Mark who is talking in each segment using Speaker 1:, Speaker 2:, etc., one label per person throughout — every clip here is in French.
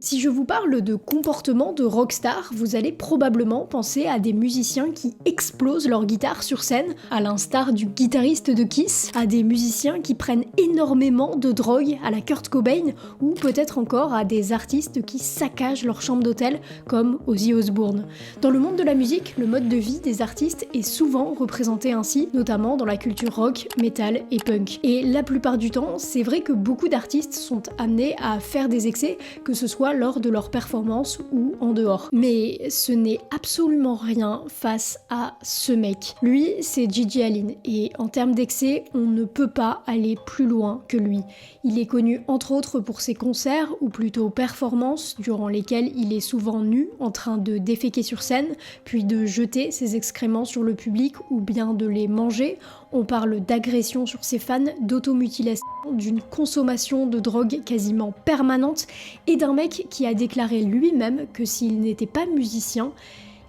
Speaker 1: Si je vous parle de comportement de rockstar, vous allez probablement penser à des musiciens qui explosent leur guitare sur scène, à l'instar du guitariste de Kiss, à des musiciens qui prennent énormément de drogue à la Kurt Cobain, ou peut-être encore à des artistes qui saccagent leur chambre d'hôtel, comme Ozzy Osbourne. Dans le monde de la musique, le mode de vie des artistes est souvent représenté ainsi, notamment dans la culture rock, metal et punk. Et la plupart du temps, c'est vrai que beaucoup d'artistes sont amenés à faire des excès, que ce soit lors de leur performance ou en dehors. Mais ce n'est absolument rien face à ce mec. Lui, c'est Gigi Allin, et en termes d'excès, on ne peut pas aller plus loin que lui. Il est connu entre autres pour ses concerts, ou plutôt performances, durant lesquelles il est souvent nu, en train de déféquer sur scène, puis de jeter ses excréments sur le public ou bien de les manger. On parle d'agression sur ses fans, d'automutilation, d'une consommation de drogue quasiment permanente et d'un mec qui a déclaré lui-même que s'il n'était pas musicien,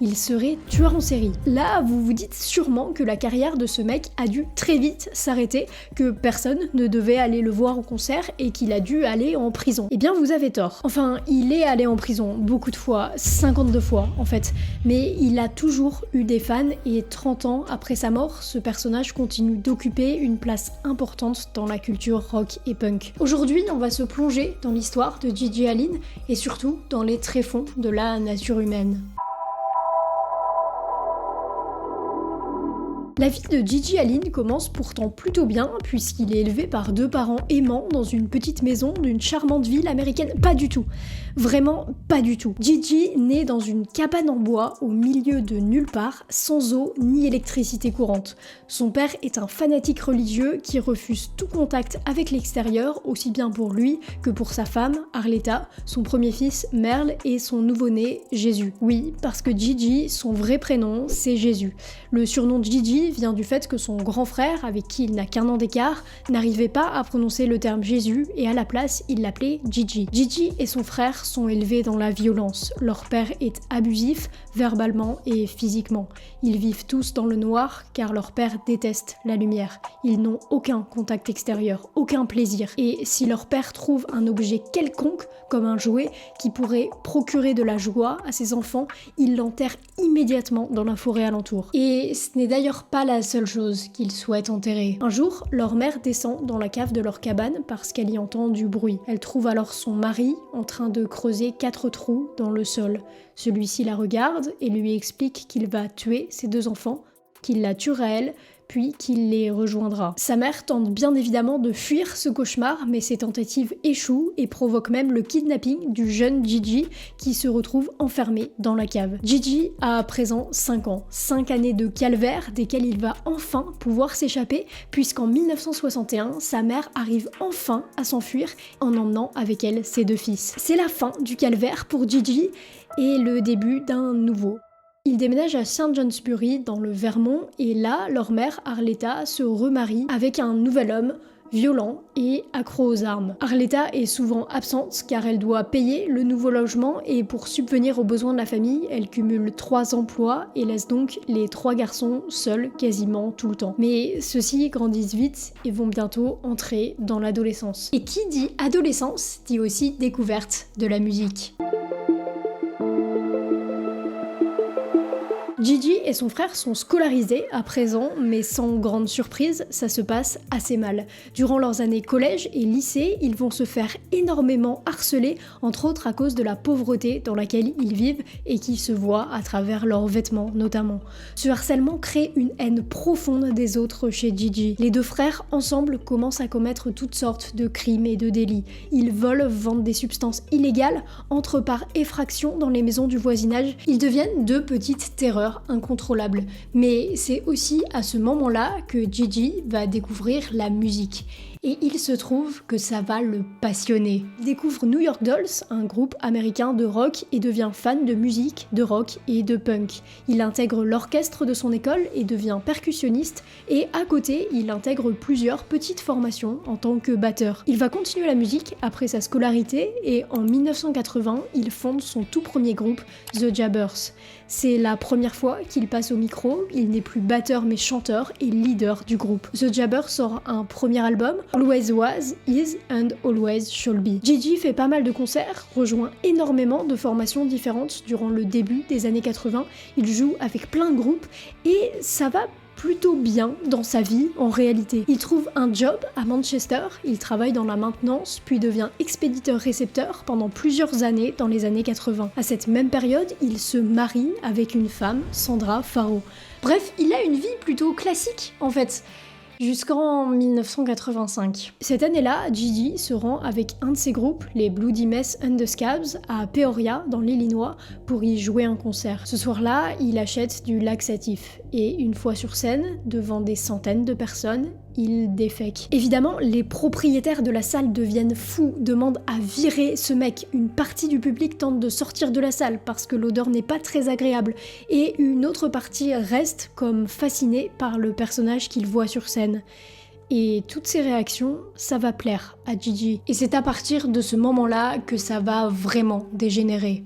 Speaker 1: il serait tueur en série. Là, vous vous dites sûrement que la carrière de ce mec a dû très vite s'arrêter, que personne ne devait aller le voir en concert et qu'il a dû aller en prison. Eh bien, vous avez tort. Enfin, il est allé en prison beaucoup de fois, 52 fois en fait, mais il a toujours eu des fans et 30 ans après sa mort, ce personnage continue d'occuper une place importante dans la culture rock et punk. Aujourd'hui, on va se plonger dans l'histoire de Gigi Allin et surtout dans les tréfonds de la nature humaine. La vie de Gigi Allin commence pourtant plutôt bien, puisqu'il est élevé par deux parents aimants dans une petite maison d'une charmante ville américaine. Pas du tout. Vraiment pas du tout. Gigi naît dans une cabane en bois au milieu de nulle part, sans eau ni électricité courante. Son père est un fanatique religieux qui refuse tout contact avec l'extérieur, aussi bien pour lui que pour sa femme, Arletta, son premier fils, Merle, et son nouveau-né, Jésus. Oui, parce que Gigi, son vrai prénom, c'est Jésus. Le surnom de Gigi vient du fait que son grand frère, avec qui il n'a qu'un an d'écart, n'arrivait pas à prononcer le terme Jésus et à la place, il l'appelait Gigi. Gigi et son frère sont élevés dans la violence. Leur père est abusif, verbalement et physiquement. Ils vivent tous dans le noir car leur père déteste la lumière. Ils n'ont aucun contact extérieur, aucun plaisir. Et si leur père trouve un objet quelconque, comme un jouet, qui pourrait procurer de la joie à ses enfants, il l'enterre immédiatement dans la forêt alentour. Et ce n'est d'ailleurs pas la seule chose qu'ils souhaitent enterrer. Un jour, leur mère descend dans la cave de leur cabane parce qu'elle y entend du bruit. Elle trouve alors son mari en train de creuser 4 trous dans le sol. Celui-ci la regarde et lui explique qu'il va tuer ses 2 enfants, qu'il la tuera elle, puis qu'il les rejoindra. Sa mère tente bien évidemment de fuir ce cauchemar, mais ses tentatives échouent et provoquent même le kidnapping du jeune Gigi qui se retrouve enfermé dans la cave. Gigi a à présent 5 ans, 5 années de calvaire desquelles il va enfin pouvoir s'échapper, puisqu'en 1961, sa mère arrive enfin à s'enfuir en emmenant avec elle ses 2 fils. C'est la fin du calvaire pour Gigi et le début d'un nouveau. Ils déménagent à St. Johnsbury dans le Vermont et là, leur mère, Arletta, se remarie avec un nouvel homme violent et accro aux armes. Arletta est souvent absente car elle doit payer le nouveau logement et pour subvenir aux besoins de la famille, elle cumule 3 emplois et laisse donc les 3 garçons seuls quasiment tout le temps. Mais ceux-ci grandissent vite et vont bientôt entrer dans l'adolescence. Et qui dit adolescence dit aussi découverte de la musique. Gigi et son frère sont scolarisés à présent, mais sans grande surprise, ça se passe assez mal. Durant leurs années collège et lycée, ils vont se faire énormément harceler, entre autres à cause de la pauvreté dans laquelle ils vivent et qui se voit à travers leurs vêtements notamment. Ce harcèlement crée une haine profonde des autres chez Gigi. Les 2 frères, ensemble, commencent à commettre toutes sortes de crimes et de délits. Ils volent, vendent des substances illégales, entrent par effraction dans les maisons du voisinage. Ils deviennent 2 petites terreurs incontrôlable. Mais c'est aussi à ce moment-là que Gigi va découvrir la musique. Et il se trouve que ça va le passionner. Il découvre New York Dolls, un groupe américain de rock, et devient fan de musique, de rock et de punk. Il intègre l'orchestre de son école et devient percussionniste, et à côté, il intègre plusieurs petites formations en tant que batteur. Il va continuer la musique après sa scolarité, et en 1980, il fonde son tout premier groupe, The Jabbers. C'est la première fois qu'il passe au micro, il n'est plus batteur mais chanteur et leader du groupe. The Jabbers sort un premier album, Always was, is and always shall be. Gigi fait pas mal de concerts, rejoint énormément de formations différentes durant le début des années 80, il joue avec plein de groupes et ça va plutôt bien dans sa vie en réalité. Il trouve un job à Manchester, il travaille dans la maintenance, puis devient expéditeur-récepteur pendant plusieurs années dans les années 80. À cette même période, il se marie avec une femme, Sandra Faro. Bref, il a une vie plutôt classique en fait. Jusqu'en 1985. Cette année-là, Gigi se rend avec un de ses groupes, les Bloody Mess and the Scabs, à Peoria, dans l'Illinois, pour y jouer un concert. Ce soir-là, il achète du laxatif, et une fois sur scène, devant des centaines de personnes, il défèque. Évidemment, les propriétaires de la salle deviennent fous, demandent à virer ce mec. Une partie du public tente de sortir de la salle parce que l'odeur n'est pas très agréable, et une autre partie reste comme fascinée par le personnage qu'il voit sur scène. Et toutes ces réactions, ça va plaire à Gigi. Et c'est à partir de ce moment-là que ça va vraiment dégénérer.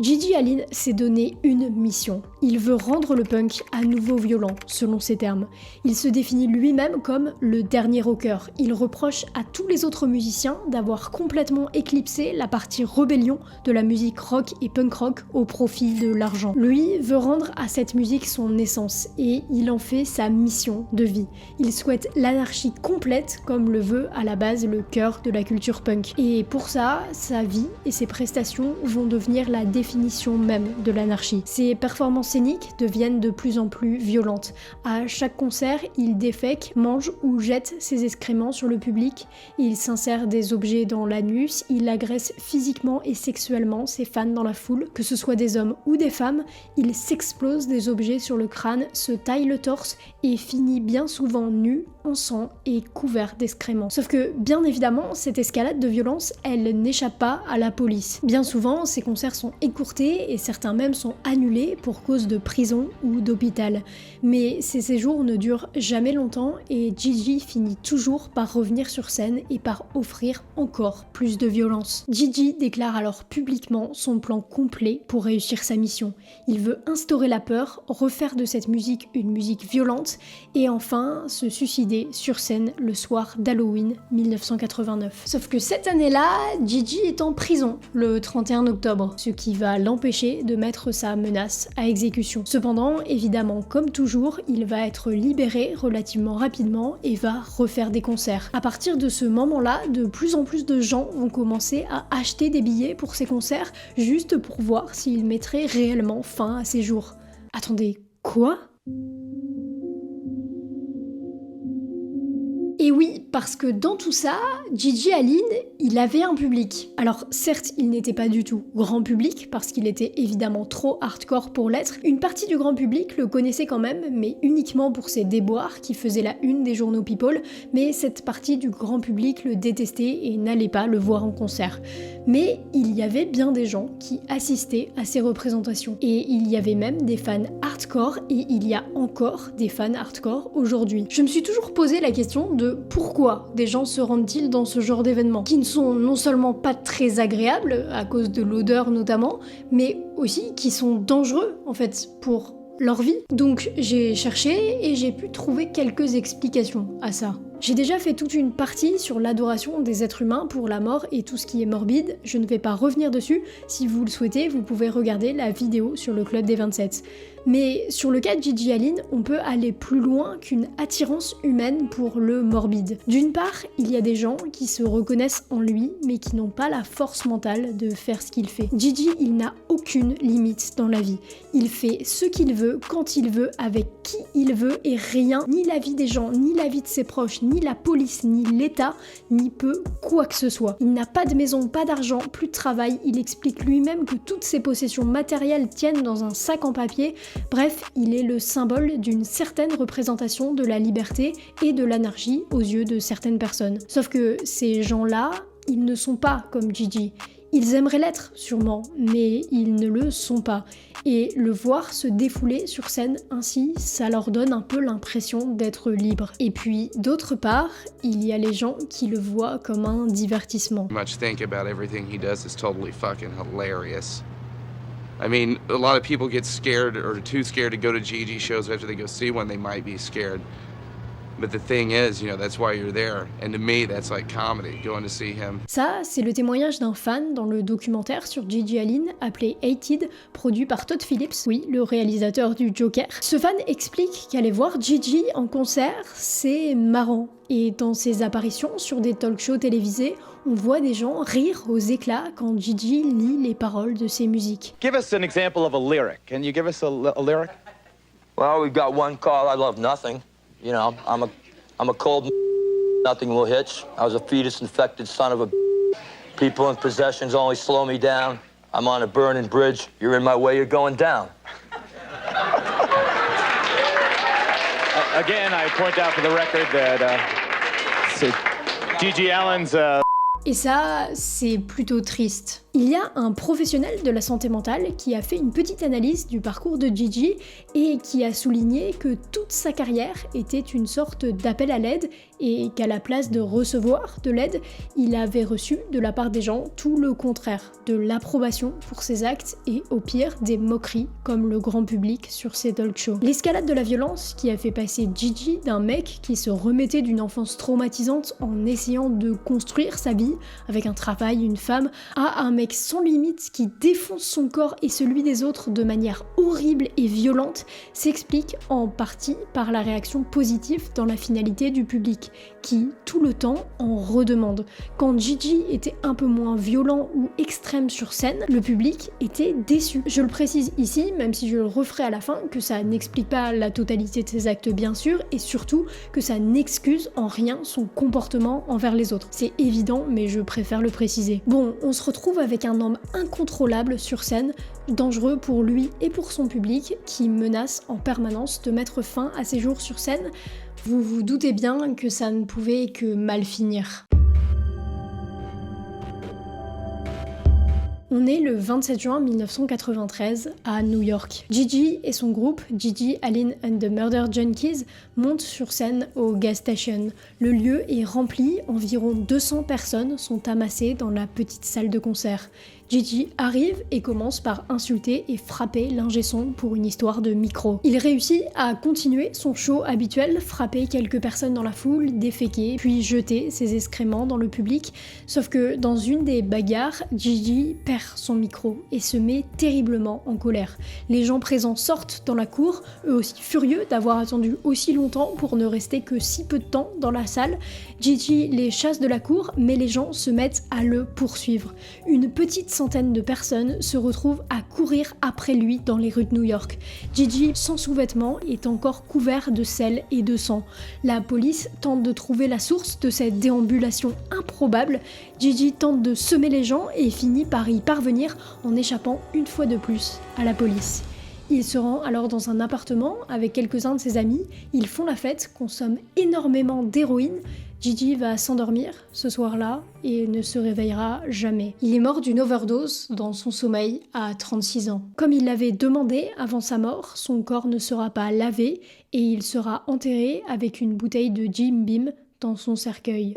Speaker 1: Gigi Allin s'est donné une mission. Il veut rendre le punk à nouveau violent, selon ses termes. Il se définit lui-même comme le dernier rocker. Il reproche à tous les autres musiciens d'avoir complètement éclipsé la partie rébellion de la musique rock et punk rock au profit de l'argent. Lui veut rendre à cette musique son essence et il en fait sa mission de vie. Il souhaite l'anarchie complète comme le veut à la base le cœur de la culture punk. Et pour ça, sa vie et ses prestations vont devenir la définition même de l'anarchie. Ses performances scéniques deviennent de plus en plus violentes. À chaque concert, il défèque, mange ou jette ses excréments sur le public, il s'insère des objets dans l'anus, il agresse physiquement et sexuellement ses fans dans la foule, que ce soit des hommes ou des femmes, il s'explose des objets sur le crâne, se taille le torse et finit bien souvent nu, en sang et couvert d'excréments. Sauf que, bien évidemment, cette escalade de violence, elle n'échappe pas à la police. Bien souvent, ces concerts sont écourtés et certains même sont annulés pour cause de prison ou d'hôpital. Mais ces séjours ne durent jamais longtemps et Gigi finit toujours par revenir sur scène et par offrir encore plus de violence. Gigi déclare alors publiquement son plan complet pour réussir sa mission. Il veut instaurer la peur, refaire de cette musique une musique violente et enfin se suicider sur scène le soir d'Halloween 1989. Sauf que cette année-là, Gigi est en prison le 31 octobre, ce qui va l'empêcher de mettre sa menace à exécution. Cependant, évidemment, comme toujours, il va être libéré relativement rapidement et va refaire des concerts. À partir de ce moment-là, de plus en plus de gens vont commencer à acheter des billets pour ces concerts juste pour voir s'il mettrait réellement fin à ses jours. Attendez, quoi ? Et oui, parce que dans tout ça, Gigi Allin, il avait un public. Alors certes, il n'était pas du tout grand public, parce qu'il était évidemment trop hardcore pour l'être. Une partie du grand public le connaissait quand même, mais uniquement pour ses déboires qui faisaient la une des journaux People, mais cette partie du grand public le détestait et n'allait pas le voir en concert. Mais il y avait bien des gens qui assistaient à ces représentations. Et il y avait même des fans hardcore, et il y a encore des fans hardcore aujourd'hui. Je me suis toujours posé la question de pourquoi des gens se rendent-ils dans ce genre d'événements, qui ne sont non seulement pas très agréables, à cause de l'odeur notamment, mais aussi qui sont dangereux en fait pour leur vie. Donc j'ai cherché et j'ai pu trouver quelques explications à ça. J'ai déjà fait toute une partie sur l'adoration des êtres humains pour la mort et tout ce qui est morbide, je ne vais pas revenir dessus, si vous le souhaitez, vous pouvez regarder la vidéo sur le Club des 27. Mais sur le cas de Gigi Allin, on peut aller plus loin qu'une attirance humaine pour le morbide. D'une part, il y a des gens qui se reconnaissent en lui, mais qui n'ont pas la force mentale de faire ce qu'il fait. Gigi, il n'a aucune limite dans la vie. Il fait ce qu'il veut, quand il veut, avec qui il veut, et rien, ni la vie des gens, ni la vie de ses proches, ni la police, ni l'État, n'y peut quoi que ce soit. Il n'a pas de maison, pas d'argent, plus de travail, il explique lui-même que toutes ses possessions matérielles tiennent dans un sac en papier. Bref, il est le symbole d'une certaine représentation de la liberté et de l'anarchie aux yeux de certaines personnes. Sauf que ces gens-là, ils ne sont pas comme Gigi. Ils aimeraient l'être, sûrement, mais ils ne le sont pas. Et le voir se défouler sur scène ainsi, ça leur donne un peu l'impression d'être libres. Et puis, d'autre part, il y a les gens qui le voient comme un divertissement.
Speaker 2: Much think about everything he does is totally fucking hilarious. I mean, a lot of people get scared or too scared to go to Gigi shows after they go see one. They might be scared. But the thing is, that's why you're there. And to me, that's like comedy, going to see him.
Speaker 1: Ça, c'est le témoignage d'un fan dans le documentaire sur Gigi Allen appelé Hated, produit par Todd Phillips, oui, le réalisateur du Joker. Ce fan explique qu'aller voir Gigi en concert, c'est marrant. Et dans ses apparitions sur des talk-shows télévisés, on voit des gens rire aux éclats quand Gigi lit les paroles de ses musiques.
Speaker 3: Give us an example of a lyric. Can you give us a lyric?
Speaker 4: Well, we've got one called I Love Nothing. I'm a cold nothing will hitch. I was a fetus-infected son of a people and possessions only slow me down. I'm on a burning bridge. You're in my way, you're going down.
Speaker 3: Again, I point out for the record that Gigi Allen's...
Speaker 1: Et ça, c'est plutôt triste. Il y a un professionnel de la santé mentale qui a fait une petite analyse du parcours de Gigi et qui a souligné que toute sa carrière était une sorte d'appel à l'aide et qu'à la place de recevoir de l'aide, il avait reçu de la part des gens tout le contraire, de l'approbation pour ses actes et au pire des moqueries comme le grand public sur ses talk shows. L'escalade de la violence qui a fait passer Gigi d'un mec qui se remettait d'une enfance traumatisante en essayant de construire sa vie avec un travail, une femme, à un mec sans limite qui défonce son corps et celui des autres de manière horrible et violente s'explique en partie par la réaction positive dans la finalité du public, qui, tout le temps, en redemande. Quand Gigi était un peu moins violent ou extrême sur scène, le public était déçu. Je le précise ici, même si je le referai à la fin, que ça n'explique pas la totalité de ses actes bien sûr, et surtout que ça n'excuse en rien son comportement envers les autres. C'est évident, mais je préfère le préciser. Bon, on se retrouve avec un homme incontrôlable sur scène, dangereux pour lui et pour son public, qui menace en permanence de mettre fin à ses jours sur scène. Vous vous doutez bien que ça ne pouvait que mal finir. On est le 27 juin 1993 à New York. Gigi et son groupe, Gigi Allen and the Murder Junkies, montent sur scène au gas station. Le lieu est rempli, environ 200 personnes sont amassées dans la petite salle de concert. Gigi arrive et commence par insulter et frapper l'ingé son pour une histoire de micro. Il réussit à continuer son show habituel, frapper quelques personnes dans la foule, déféquer, puis jeter ses excréments dans le public. Sauf que dans une des bagarres, Gigi perd son micro et se met terriblement en colère. Les gens présents sortent dans la cour, eux aussi furieux d'avoir attendu aussi longtemps pour ne rester que si peu de temps dans la salle. Gigi les chasse de la cour, mais les gens se mettent à le poursuivre. Une petite centaine de personnes se retrouvent à courir après lui dans les rues de New York. Gigi, sans sous-vêtements, est encore couvert de sel et de sang. La police tente de trouver la source de cette déambulation improbable. Gigi tente de semer les gens et finit par y parvenir en échappant une fois de plus à la police. Il se rend alors dans un appartement avec quelques-uns de ses amis, ils font la fête, consomment énormément d'héroïne. Gigi va s'endormir ce soir-là et ne se réveillera jamais. Il est mort d'une overdose dans son sommeil à 36 ans. Comme il l'avait demandé avant sa mort, son corps ne sera pas lavé et il sera enterré avec une bouteille de Jim Beam dans son cercueil.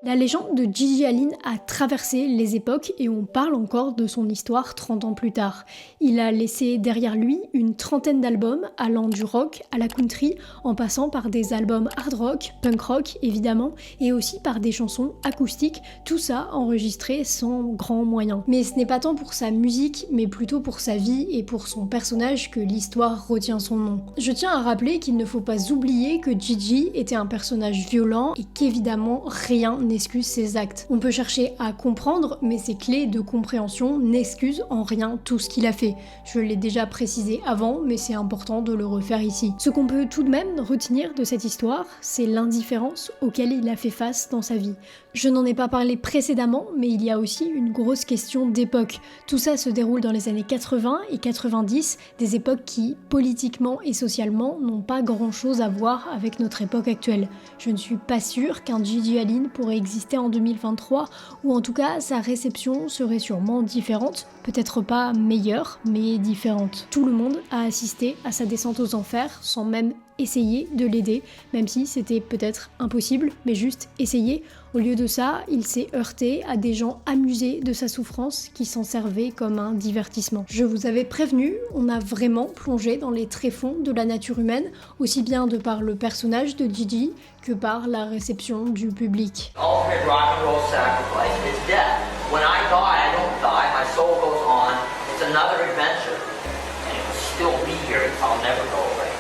Speaker 1: La légende de Gigi Allen a traversé les époques et on parle encore de son histoire 30 ans plus tard. Il a laissé derrière lui une trentaine d'albums allant du rock à la country en passant par des albums hard rock, punk rock évidemment et aussi par des chansons acoustiques, tout ça enregistré sans grands moyens. Mais ce n'est pas tant pour sa musique mais plutôt pour sa vie et pour son personnage que l'histoire retient son nom. Je tiens à rappeler qu'il ne faut pas oublier que Gigi était un personnage violent et qu'évidemment rien n'excuse ses actes. On peut chercher à comprendre, mais ses clés de compréhension n'excusent en rien tout ce qu'il a fait. Je l'ai déjà précisé avant, mais c'est important de le refaire ici. Ce qu'on peut tout de même retenir de cette histoire, c'est l'indifférence auquel il a fait face dans sa vie. Je n'en ai pas parlé précédemment, mais il y a aussi une grosse question d'époque. Tout ça se déroule dans les années 80 et 90, des époques qui, politiquement et socialement, n'ont pas grand-chose à voir avec notre époque actuelle. Je ne suis pas sûre qu'un Gigi Allen pourrait exister en 2023, ou en tout cas sa réception serait sûrement différente, peut-être pas meilleure, mais différente. Tout le monde a assisté à sa descente aux enfers sans même essayer de l'aider, même si c'était peut-être impossible, mais juste essayer. Au lieu de ça, il s'est heurté à des gens amusés de sa souffrance qui s'en servaient comme un divertissement. Je vous avais prévenu, on a vraiment plongé dans les tréfonds de la nature humaine, aussi bien de par le personnage de Gigi que par la réception du public.
Speaker 5: Ultimate rock and roll sacrifice is death. When I die, I don't die. My soul goes on. It's another adventure. And it will still be here. I'll never go away.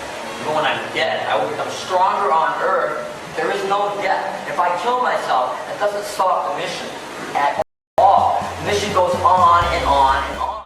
Speaker 5: Even when I'm dead, I will become stronger on Earth. There is no death. If I kill myself, that doesn't stop the mission at